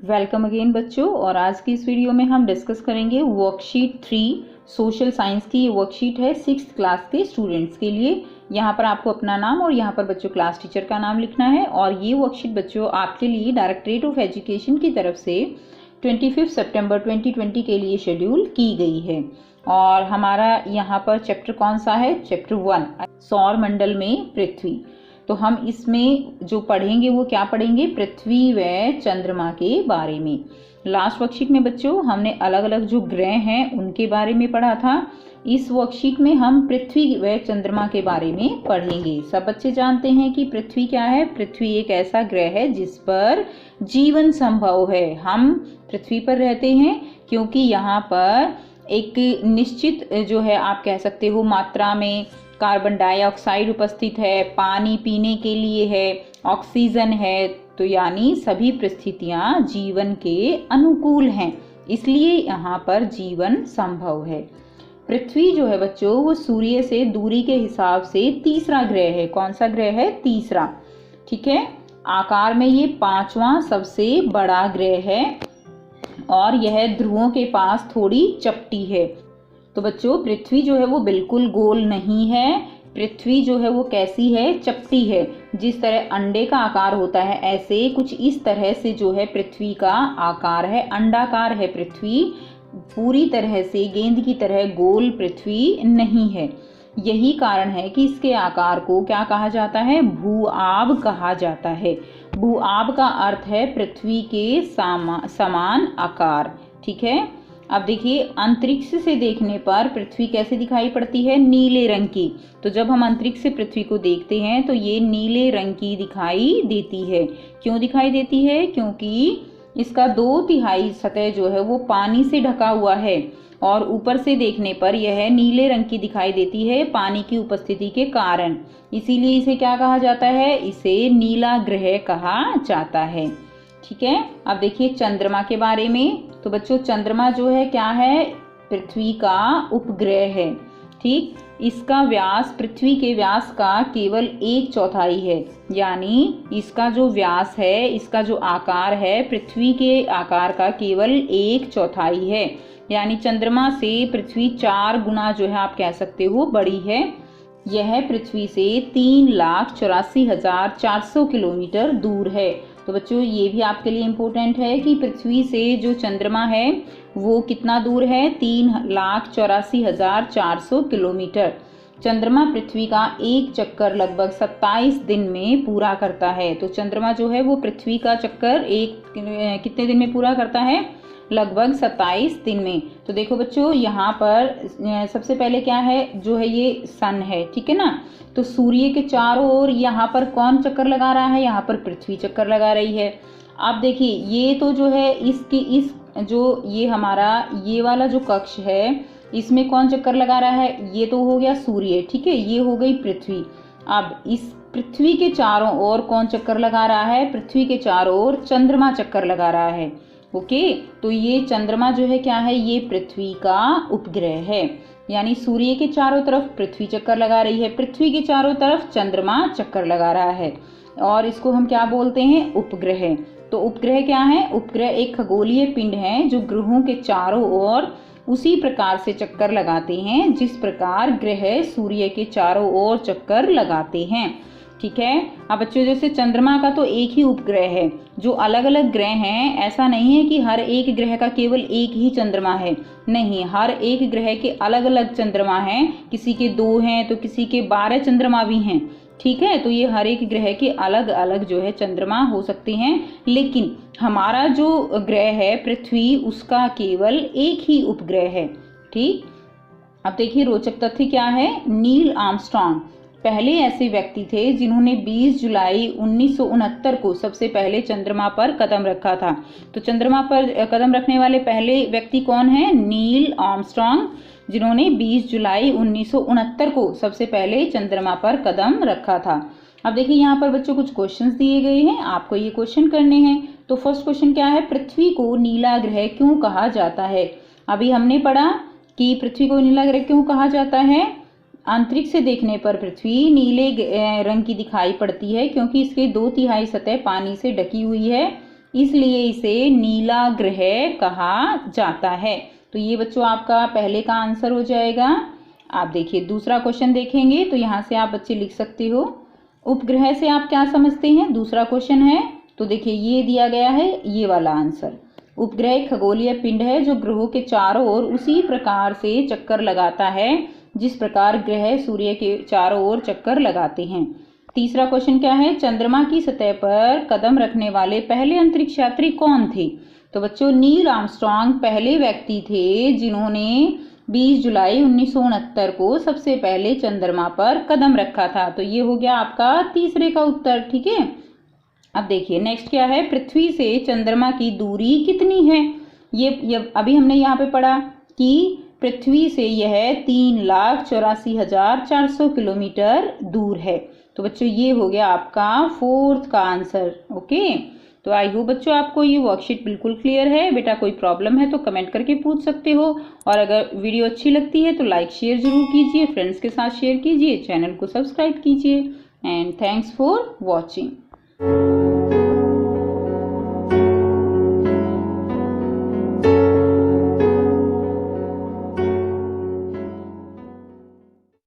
Welcome again बच्चों। और आज की इस वीडियो में हम डिस्कस करेंगे वर्कशीट 3 सोशल साइंस की। ये वर्कशीट है 6th क्लास के स्टूडेंट्स के लिए। यहाँ पर आपको अपना नाम और यहाँ पर बच्चों क्लास टीचर का नाम लिखना है। और ये वर्कशीट बच्चों आपके लिए डायरेक्टरेट ऑफ एजुकेशन की तरफ से 25 सितंबर 2020 के लिए शेड्यूल की गई है। और हमारा यहाँ पर चैप्टर कौन सा है? चैप्टर 1 सौर मंडल में पृथ्वी। तो हम इसमें जो पढ़ेंगे वो क्या पढ़ेंगे? पृथ्वी व चंद्रमा के बारे में। लास्ट वर्कशीट में बच्चों हमने अलग अलग जो ग्रह हैं उनके बारे में पढ़ा था। इस वर्कशीट में हम पृथ्वी व चंद्रमा के बारे में पढ़ेंगे। सब बच्चे जानते हैं कि पृथ्वी क्या है। पृथ्वी एक ऐसा ग्रह है जिस पर जीवन संभव है। हम पृथ्वी पर रहते हैं क्योंकि यहाँ पर एक निश्चित जो है आप कह सकते हो मात्रा में कार्बन डाइऑक्साइड उपस्थित है, पानी पीने के लिए है, ऑक्सीजन है। तो यानी सभी परिस्थितियां जीवन के अनुकूल हैं, इसलिए यहाँ पर जीवन संभव है। पृथ्वी जो है बच्चों वो सूर्य से दूरी के हिसाब से तीसरा ग्रह है। कौन सा ग्रह है? तीसरा। ठीक है। आकार में ये 5वां सबसे बड़ा ग्रह है और यह ध्रुवों के पास थोड़ी चपटी है। तो बच्चों पृथ्वी जो है वो बिल्कुल गोल नहीं है। पृथ्वी जो है वो कैसी है? चपटी है। जिस तरह अंडे का आकार होता है ऐसे कुछ इस तरह से जो है पृथ्वी का आकार है। अंडाकार है पृथ्वी, पूरी तरह से गेंद की तरह गोल पृथ्वी नहीं है। यही कारण है कि इसके आकार को क्या कहा जाता है? भू-आब कहा जाता है। भू-आब का अर्थ है पृथ्वी के समान आकार। ठीक है। अब देखिए अंतरिक्ष से देखने पर पृथ्वी कैसे दिखाई पड़ती है? नीले रंग की। तो जब हम अंतरिक्ष से पृथ्वी को देखते हैं तो ये नीले रंग की दिखाई देती है। क्यों दिखाई देती है? क्योंकि इसका 2/3 सतह जो है वो पानी से ढका हुआ है और ऊपर से देखने पर यह नीले रंग की दिखाई देती है पानी की उपस्थिति के कारण। इसीलिए इसे क्या कहा जाता है? इसे नीला ग्रह कहा जाता है। ठीक है। अब देखिए चंद्रमा के बारे में। तो बच्चों चंद्रमा जो है क्या है? पृथ्वी का उपग्रह है। ठीक। इसका व्यास पृथ्वी के व्यास का केवल 1/4 है। यानी इसका जो व्यास है, इसका जो आकार है पृथ्वी के आकार का केवल 1/4 है। यानी चंद्रमा से पृथ्वी 4 गुना जो है आप कह सकते हो बड़ी है। यह पृथ्वी से 3,84,400 किलोमीटर दूर है। तो बच्चों ये भी आपके लिए इम्पोर्टेंट है कि पृथ्वी से जो चंद्रमा है वो कितना दूर है? 3,84,400 किलोमीटर। चंद्रमा पृथ्वी का एक चक्कर लगभग 27 दिन में पूरा करता है। तो चंद्रमा जो है वो पृथ्वी का चक्कर कितने दिन में पूरा करता है? लगभग 27 दिन में। तो देखो बच्चों यहाँ पर सबसे पहले क्या है? जो है ये सन है। ठीक है ना। तो सूर्य के चारों ओर यहाँ पर कौन चक्कर लगा रहा है? यहाँ पर पृथ्वी चक्कर लगा रही है। अब देखिए ये तो जो है इस जो ये हमारा ये वाला जो कक्ष है इसमें कौन चक्कर लगा रहा है? ये तो हो गया सूर्य। ठीक है। ये हो गई पृथ्वी। अब इस पृथ्वी के चारों ओर कौन चक्कर लगा रहा है? पृथ्वी के चारों ओर चंद्रमा चक्कर लगा रहा है। ओके। तो ये चंद्रमा जो है क्या है? ये पृथ्वी का उपग्रह है। यानी सूर्य के चारों तरफ पृथ्वी चक्कर लगा रही है, पृथ्वी के चारों तरफ चंद्रमा चक्कर लगा रहा है। और इसको हम क्या बोलते हैं? उपग्रह। तो उपग्रह क्या है? उपग्रह एक खगोलीय पिंड है जो ग्रहों के चारों ओर उसी प्रकार से चक्कर लगाते हैं जिस प्रकार ग्रह सूर्य के चारों ओर चक्कर लगाते हैं। ठीक है। अब बच्चों जैसे चंद्रमा का तो एक ही उपग्रह है। जो अलग अलग ग्रह हैं ऐसा नहीं है कि हर एक ग्रह का केवल एक ही चंद्रमा है। नहीं, हर एक ग्रह के अलग अलग चंद्रमा हैं। किसी के 2 हैं तो किसी के 12 चंद्रमा भी हैं। ठीक है। तो ये हर एक ग्रह के अलग अलग जो है चंद्रमा हो सकते हैं। लेकिन हमारा जो ग्रह है पृथ्वी उसका केवल एक ही उपग्रह है। ठीक। अब देखिए रोचक तथ्य क्या है? नील आर्मस्ट्रॉन्ग पहले ऐसे व्यक्ति थे जिन्होंने 20 जुलाई 1969 को सबसे पहले चंद्रमा पर कदम रखा था। तो चंद्रमा पर कदम रखने वाले पहले व्यक्ति कौन है? नील आर्मस्ट्रॉन्ग, जिन्होंने 20 जुलाई 1969 को सबसे पहले चंद्रमा पर कदम रखा था। अब देखिए यहाँ पर बच्चों कुछ क्वेश्चंस दिए गए हैं, आपको ये क्वेश्चन करने हैं। तो फर्स्ट क्वेश्चन क्या है? पृथ्वी को नीला ग्रह क्यों कहा जाता है? अभी हमने पढ़ा कि पृथ्वी को नीला ग्रह क्यों कहा जाता है। अंतरिक्ष से देखने पर पृथ्वी नीले रंग की दिखाई पड़ती है क्योंकि इसके 2/3 सतह पानी से ढकी हुई है। इसलिए इसे नीला ग्रह कहा जाता है। तो ये बच्चों आपका पहले का आंसर हो जाएगा। आप देखिए दूसरा क्वेश्चन देखेंगे तो यहाँ से आप बच्चे लिख सकते हो उपग्रह से आप क्या समझते हैं। दूसरा क्वेश्चन है तो देखिए ये दिया गया है ये वाला आंसर। उपग्रह एक खगोलीय पिंड है जो ग्रहों के चारों ओर उसी प्रकार से चक्कर लगाता है जिस प्रकार ग्रह सूर्य के चारों ओर चक्कर लगाते हैं। तीसरा क्वेश्चन क्या है, चंद्रमा की सतह पर कदम रखने वाले पहले अंतरिक्ष यात्री कौन थे। तो बच्चों नील आर्मस्ट्रांग पहले व्यक्ति थे जिन्होंने 20 जुलाई 1969 को सबसे पहले चंद्रमा पर कदम रखा था। तो ये हो गया आपका तीसरे का उत्तर। ठीक है, अब देखिए नेक्स्ट क्या है, पृथ्वी से चंद्रमा की दूरी कितनी है। ये अभी हमने यहाँ पे पढ़ा कि पृथ्वी से यह 3,84,400 किलोमीटर दूर है। तो बच्चों ये हो गया आपका फोर्थ का आंसर। ओके, तो आई होप बच्चों आपको ये वर्कशीट बिल्कुल क्लियर है। बेटा कोई प्रॉब्लम है तो कमेंट करके पूछ सकते हो, और अगर वीडियो अच्छी लगती है तो लाइक शेयर जरूर कीजिए, फ्रेंड्स के साथ शेयर कीजिए, चैनल को सब्सक्राइब कीजिए। And thanks for watching.